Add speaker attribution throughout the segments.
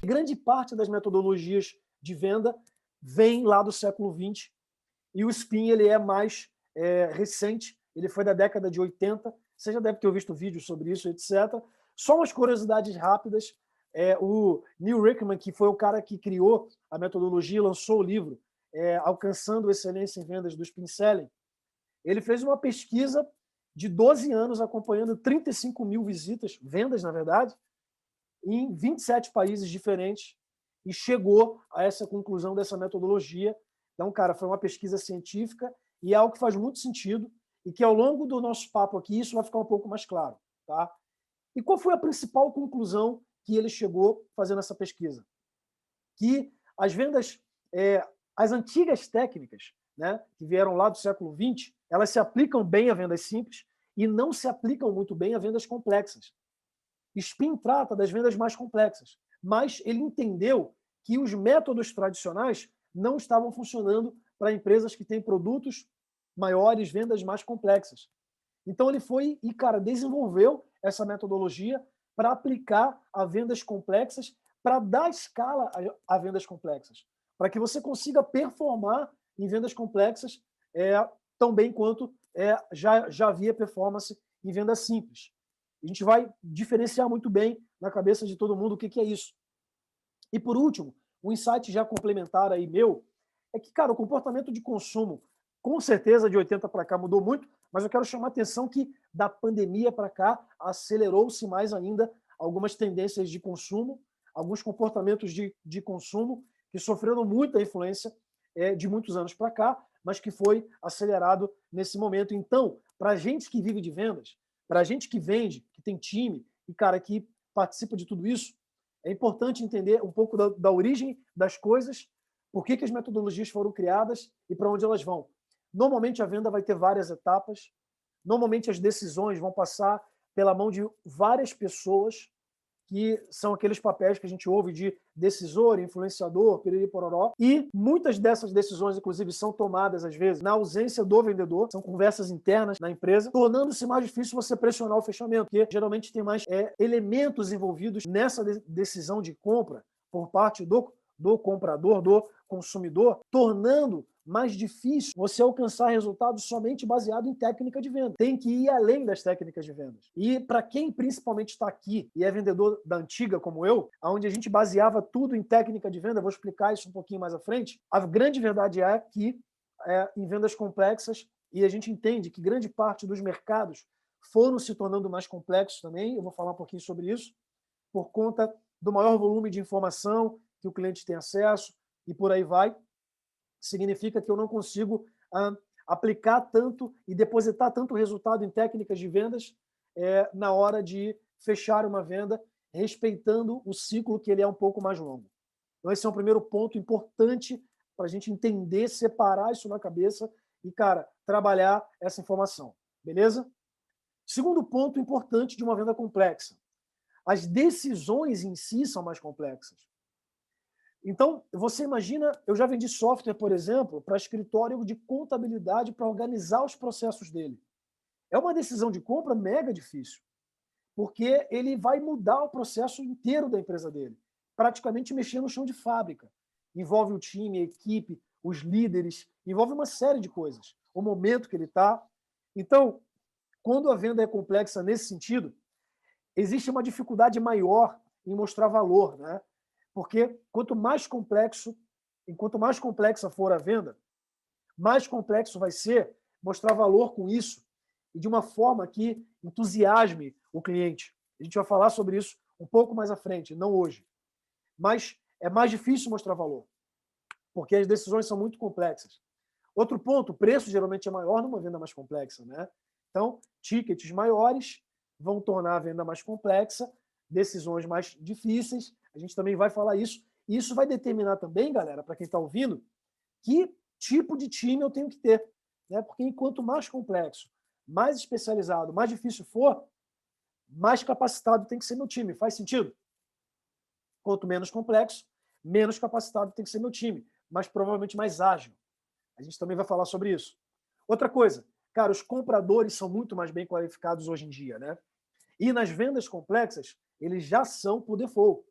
Speaker 1: Grande parte das metodologias de venda vem lá do século XX e o Spin ele é mais recente, ele foi da década de 80, você já deve ter visto vídeos sobre isso, etc. Só umas curiosidades rápidas, o Neil Rickman, que foi o cara que criou a metodologia, lançou o livro Alcançando Excelência em Vendas do Spin Selling, ele fez uma pesquisa de 12 anos acompanhando 35 mil visitas, vendas na verdade, em 27 países diferentes e chegou a essa conclusão dessa metodologia. Então, cara, foi uma pesquisa científica e é algo que faz muito sentido e que ao longo do nosso papo aqui isso vai ficar um pouco mais claro. Tá? E qual foi a principal conclusão que ele chegou fazendo essa pesquisa? Que as vendas, as antigas técnicas, né, que vieram lá do século XX, elas se aplicam bem a vendas simples e não se aplicam muito bem a vendas complexas. Spin trata das vendas mais complexas, mas ele entendeu que os métodos tradicionais não estavam funcionando para empresas que têm produtos maiores, vendas mais complexas. Então ele foi e, cara, desenvolveu essa metodologia para aplicar a vendas complexas, para dar escala a vendas complexas, para que você consiga performar em vendas complexas tão bem quanto já havia performance em vendas simples. A gente vai diferenciar muito bem na cabeça de todo mundo o que é isso. E por último, um insight já complementar aí meu, é que, cara, o comportamento de consumo, com certeza de 80 para cá mudou muito, mas eu quero chamar a atenção que da pandemia para cá acelerou-se mais ainda algumas tendências de consumo, alguns comportamentos de consumo que sofreram muita influência de muitos anos para cá, mas que foi acelerado nesse momento. Então, para a gente que vive de vendas, para a gente que vende, que tem time e, cara, que participa de tudo isso, é importante entender um pouco da origem das coisas, por que as metodologias foram criadas e para onde elas vão. Normalmente a venda vai ter várias etapas, normalmente as decisões vão passar pela mão de várias pessoas, que são aqueles papéis que a gente ouve de decisor, influenciador, piriri pororó, e muitas dessas decisões, inclusive, são tomadas, às vezes, na ausência do vendedor, são conversas internas na empresa, tornando-se mais difícil você pressionar o fechamento, porque geralmente tem mais elementos envolvidos nessa decisão de compra por parte do comprador, do consumidor, tornando mais difícil você alcançar resultados somente baseado em técnica de venda. Tem que ir além das técnicas de vendas. E para quem principalmente está aqui e é vendedor da antiga como eu, onde a gente baseava tudo em técnica de venda, vou explicar isso um pouquinho mais à frente, a grande verdade é que em vendas complexas, e a gente entende que grande parte dos mercados foram se tornando mais complexos também, eu vou falar um pouquinho sobre isso, por conta do maior volume de informação que o cliente tem acesso e por aí vai, significa que eu não consigo aplicar tanto e depositar tanto resultado em técnicas de vendas na hora de fechar uma venda, respeitando o ciclo que ele é um pouco mais longo. Então esse é um primeiro ponto importante para a gente entender, separar isso na cabeça e, cara, trabalhar essa informação. Beleza? Segundo ponto importante de uma venda complexa. As decisões em si são mais complexas. Então, você imagina, eu já vendi software, por exemplo, para escritório de contabilidade para organizar os processos dele. É uma decisão de compra mega difícil, porque ele vai mudar o processo inteiro da empresa dele, praticamente mexer no chão de fábrica. Envolve o time, a equipe, os líderes, envolve uma série de coisas, o momento que ele está. Então, quando a venda é complexa nesse sentido, existe uma dificuldade maior em mostrar valor, né? Porque quanto mais complexa for a venda, mais complexo vai ser mostrar valor com isso e de uma forma que entusiasme o cliente. A gente vai falar sobre isso um pouco mais à frente, não hoje. Mas é mais difícil mostrar valor, porque as decisões são muito complexas. Outro ponto, o preço geralmente é maior numa venda mais complexa, né? Então, tickets maiores vão tornar a venda mais complexa, decisões mais difíceis, a gente também vai falar isso, e isso vai determinar também, galera, para quem está ouvindo, que tipo de time eu tenho que ter, né? Porque enquanto mais complexo, mais especializado, mais difícil for, mais capacitado tem que ser meu time. Faz sentido? Quanto menos complexo, menos capacitado tem que ser meu time, mas provavelmente mais ágil. A gente também vai falar sobre isso. Outra coisa, cara, os compradores são muito mais bem qualificados hoje em dia, né? E nas vendas complexas, eles já são por default.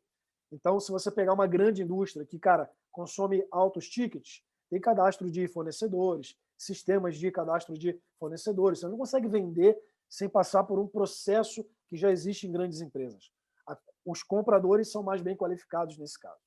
Speaker 1: Então, se você pegar uma grande indústria que, cara, consome altos tickets, tem cadastro de fornecedores, sistemas de cadastro de fornecedores. Você não consegue vender sem passar por um processo que já existe em grandes empresas. Os compradores são mais bem qualificados nesse caso.